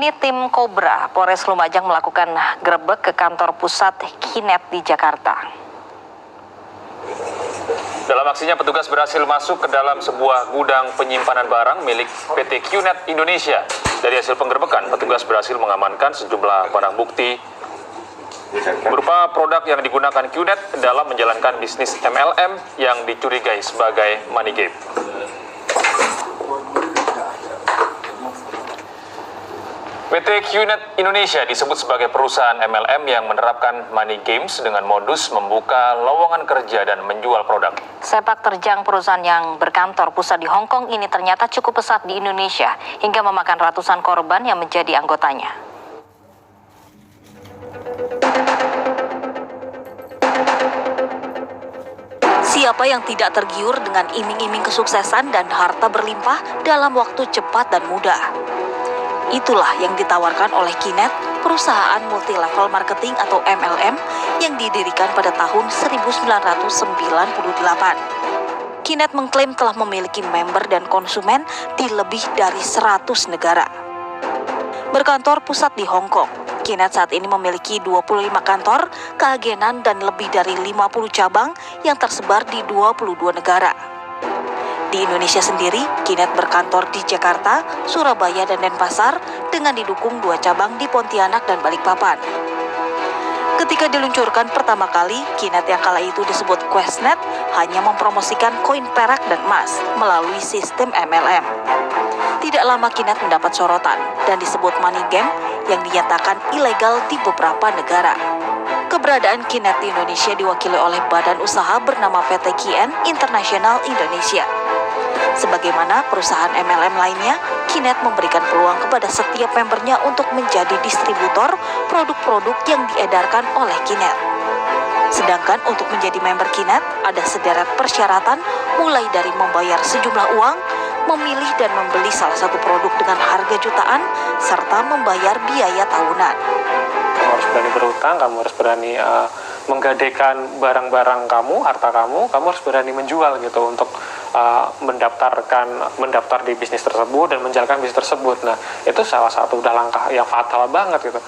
ini tim Kobra Polres Lumajang melakukan grebek ke kantor pusat Kinet di Jakarta. Dalam aksinya, petugas berhasil masuk ke dalam sebuah gudang penyimpanan barang milik PT QNet Indonesia. Dari hasil penggerbekan, petugas berhasil mengamankan sejumlah barang bukti berupa produk yang digunakan QNet dalam menjalankan bisnis MLM yang dicurigai sebagai money game. PT QNet Indonesia disebut sebagai perusahaan MLM yang menerapkan money games dengan modus membuka lowongan kerja dan menjual produk. Sepak terjang perusahaan yang berkantor pusat di Hong Kong ini ternyata cukup pesat di Indonesia hingga memakan ratusan korban yang menjadi anggotanya. Siapa yang tidak tergiur dengan iming-iming kesuksesan dan harta berlimpah dalam waktu cepat dan mudah? Itulah yang ditawarkan oleh Kinet, perusahaan multi-level marketing atau MLM yang didirikan pada tahun 1998. Kinet mengklaim telah memiliki member dan konsumen di lebih dari 100 negara. Berkantor pusat di Hong Kong, Kinet saat ini memiliki 25 kantor, keagenan dan lebih dari 50 cabang yang tersebar di 22 negara. Di Indonesia sendiri, Kinet berkantor di Jakarta, Surabaya, dan Denpasar dengan didukung 2 cabang di Pontianak dan Balikpapan. Ketika diluncurkan pertama kali, Kinet yang kala itu disebut Questnet hanya mempromosikan koin perak dan emas melalui sistem MLM. Tidak lama Kinet mendapat sorotan dan disebut money game yang dinyatakan ilegal di beberapa negara. Keberadaan Kinet di Indonesia diwakili oleh badan usaha bernama PT KIN International Indonesia. Sebagaimana perusahaan MLM lainnya, Kinet memberikan peluang kepada setiap membernya untuk menjadi distributor produk-produk yang diedarkan oleh Kinet. Sedangkan untuk menjadi member Kinet, ada sederet persyaratan mulai dari membayar sejumlah uang, memilih dan membeli salah satu produk dengan harga jutaan, serta membayar biaya tahunan. Kamu harus berani berhutang, kamu harus berani menggadaikan barang-barang kamu, harta kamu harus berani menjual gitu untuk mendaftar di bisnis tersebut dan menjalankan bisnis tersebut. Nah, itu salah satu udah langkah yang fatal banget gitu.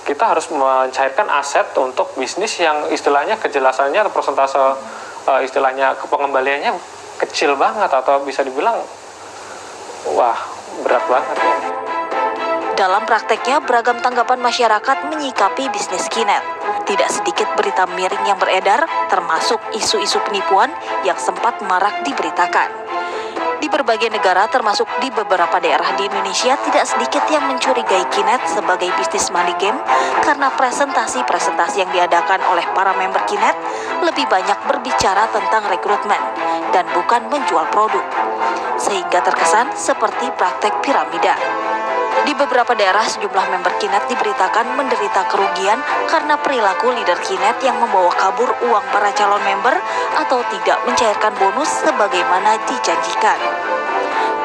Kita harus mencairkan aset untuk bisnis yang istilahnya kejelasannya atau persentase istilahnya pengembaliannya kecil banget atau bisa dibilang wah, berat banget ya. Dalam prakteknya, beragam tanggapan masyarakat menyikapi bisnis Kinet. Tidak sedikit berita miring yang beredar, termasuk isu-isu penipuan yang sempat marak diberitakan. Di berbagai negara, termasuk di beberapa daerah di Indonesia, tidak sedikit yang mencurigai Kinet sebagai bisnis money game karena presentasi-presentasi yang diadakan oleh para member Kinet lebih banyak berbicara tentang rekrutmen dan bukan menjual produk, sehingga terkesan seperti praktek piramida. Di beberapa daerah, sejumlah member Kinet diberitakan menderita kerugian karena perilaku leader Kinet yang membawa kabur uang para calon member atau tidak mencairkan bonus sebagaimana dijanjikan.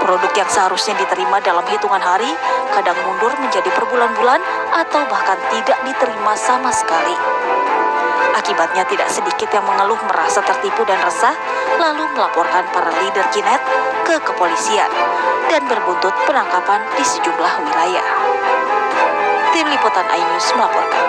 Produk yang seharusnya diterima dalam hitungan hari, kadang mundur menjadi berbulan-bulan atau bahkan tidak diterima sama sekali. Akibatnya tidak sedikit yang mengeluh merasa tertipu dan resah, lalu melaporkan para leader Kinet ke kepolisian dan berbuntut penangkapan di sejumlah wilayah. Tim Liputan iNews melaporkan.